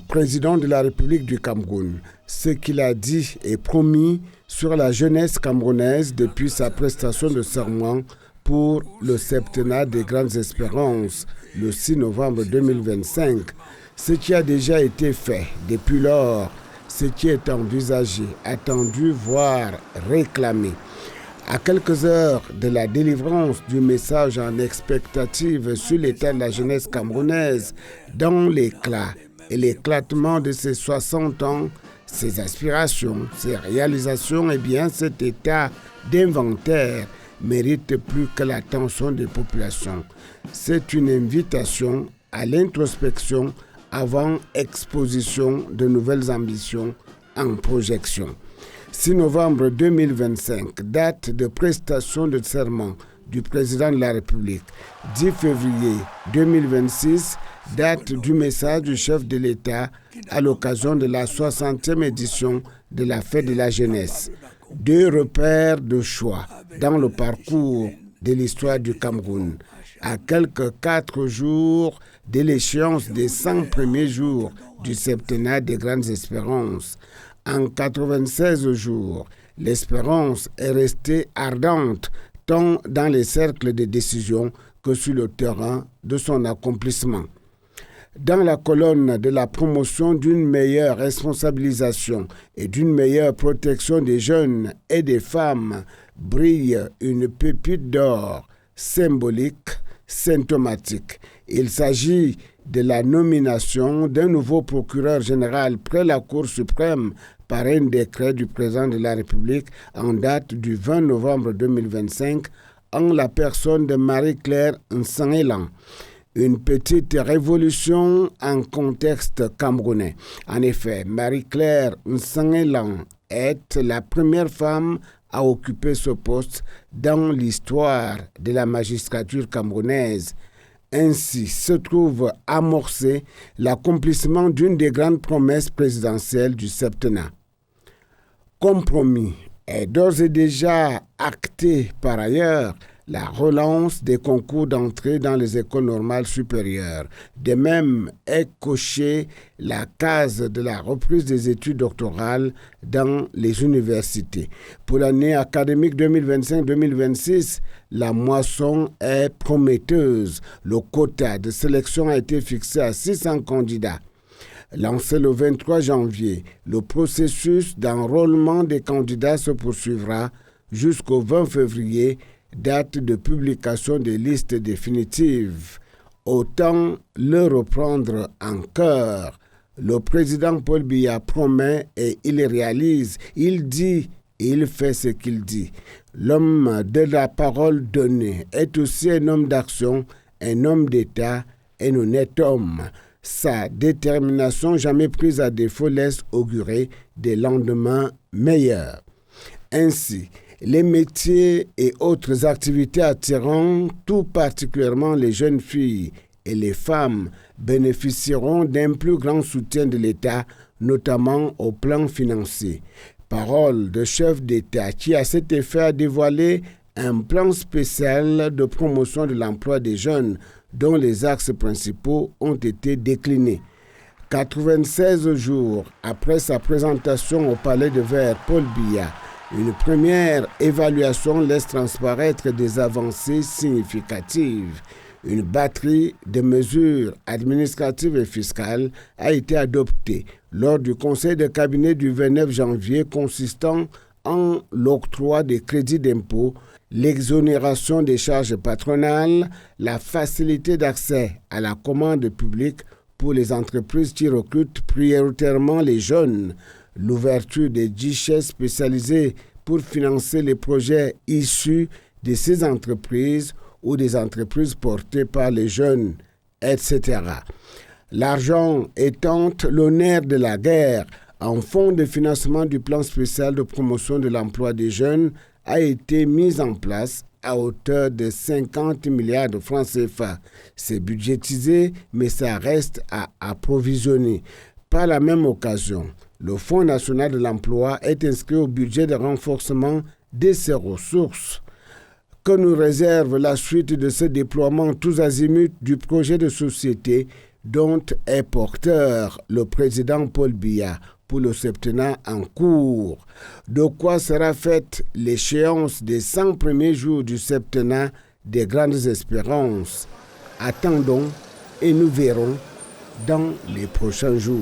président de la République du Cameroun, ce qu'il a dit et promis sur la jeunesse camerounaise depuis sa prestation de serment pour le septennat des grandes espérances le 6 novembre 2025, ce qui a déjà été fait depuis lors, ce qui est envisagé, attendu, voire réclamé. À quelques heures de la délivrance du message en expectative sur l'état de la jeunesse camerounaise, dans l'éclat et l'éclatement de ses 60 ans, ses aspirations, ses réalisations, et bien cet état d'inventaire mérite plus que l'attention des populations. C'est une invitation à l'introspection avant exposition de nouvelles ambitions en projection. 6 novembre 2025, date de prestation de serment du président de la République. 10 février 2026, date du message du chef de l'État à l'occasion de la 60e édition de la Fête de la Jeunesse. 2 repères de choix dans le parcours de l'histoire du Cameroun. À quelques 4 jours de l'échéance des 100 premiers jours du septennat des grandes espérances. En 96 jours, l'espérance est restée ardente tant dans les cercles de décision que sur le terrain de son accomplissement. Dans la colonne de la promotion d'une meilleure responsabilisation et d'une meilleure protection des jeunes et des femmes, brille une pépite d'or symbolique, symptomatique. Il s'agit de la nomination d'un nouveau procureur général près la Cour suprême par un décret du président de la République en date du 20 novembre 2025 en la personne de Marie-Claire Nsangelan. Une petite révolution en contexte camerounais. En effet, Marie-Claire Nsangelan est la première femme à occuper ce poste dans l'histoire de la magistrature camerounaise. Ainsi se trouve amorcé l'accomplissement d'une des grandes promesses présidentielles du septennat. Compromis est d'ores et déjà acté par ailleurs la relance des concours d'entrée dans les écoles normales supérieures. De même est cochée la case de la reprise des études doctorales dans les universités. Pour l'année académique 2025-2026, la moisson est prometteuse. Le quota de sélection a été fixé à 600 candidats. Lancé le 23 janvier, le processus d'enrôlement des candidats se poursuivra jusqu'au 20 février, date de publication des listes définitives. Autant le reprendre en cœur. Le président Paul Biya promet et il réalise. Il dit et il fait ce qu'il dit. L'homme de la parole donnée est aussi un homme d'action, un homme d'État, un honnête homme. Sa détermination jamais prise à défaut laisse augurer des lendemains meilleurs. Ainsi, les métiers et autres activités attirant tout particulièrement les jeunes filles et les femmes bénéficieront d'un plus grand soutien de l'État, notamment au plan financier. Parole de chef d'État qui à cet effet a dévoilé un plan spécial de promotion de l'emploi des jeunes dont les axes principaux ont été déclinés. 96 jours après sa présentation au Palais de Verre, Paul Biya, une première évaluation laisse transparaître des avancées significatives. Une batterie de mesures administratives et fiscales a été adoptée lors du conseil de cabinet du 29 janvier consistant en l'octroi des crédits d'impôt, l'exonération des charges patronales, la facilité d'accès à la commande publique pour les entreprises qui recrutent prioritairement les jeunes, l'ouverture des guichets spécialisés pour financer les projets issus de ces entreprises ou des entreprises portées par les jeunes, etc. L'argent étant l'honneur de la guerre, un fonds de financement du plan spécial de promotion de l'emploi des jeunes a été mis en place à hauteur de 50 milliards de francs CFA. C'est budgétisé, mais ça reste à approvisionner. Par la même occasion, le Fonds national de l'emploi est inscrit au budget de renforcement de ses ressources. Que nous réserve la suite de ce déploiement tous azimuts du projet de société dont est porteur le président Paul Biya pour le septennat en cours. De quoi sera faite l'échéance des 100 premiers jours du septennat des grandes espérances? Attendons et nous verrons dans les prochains jours.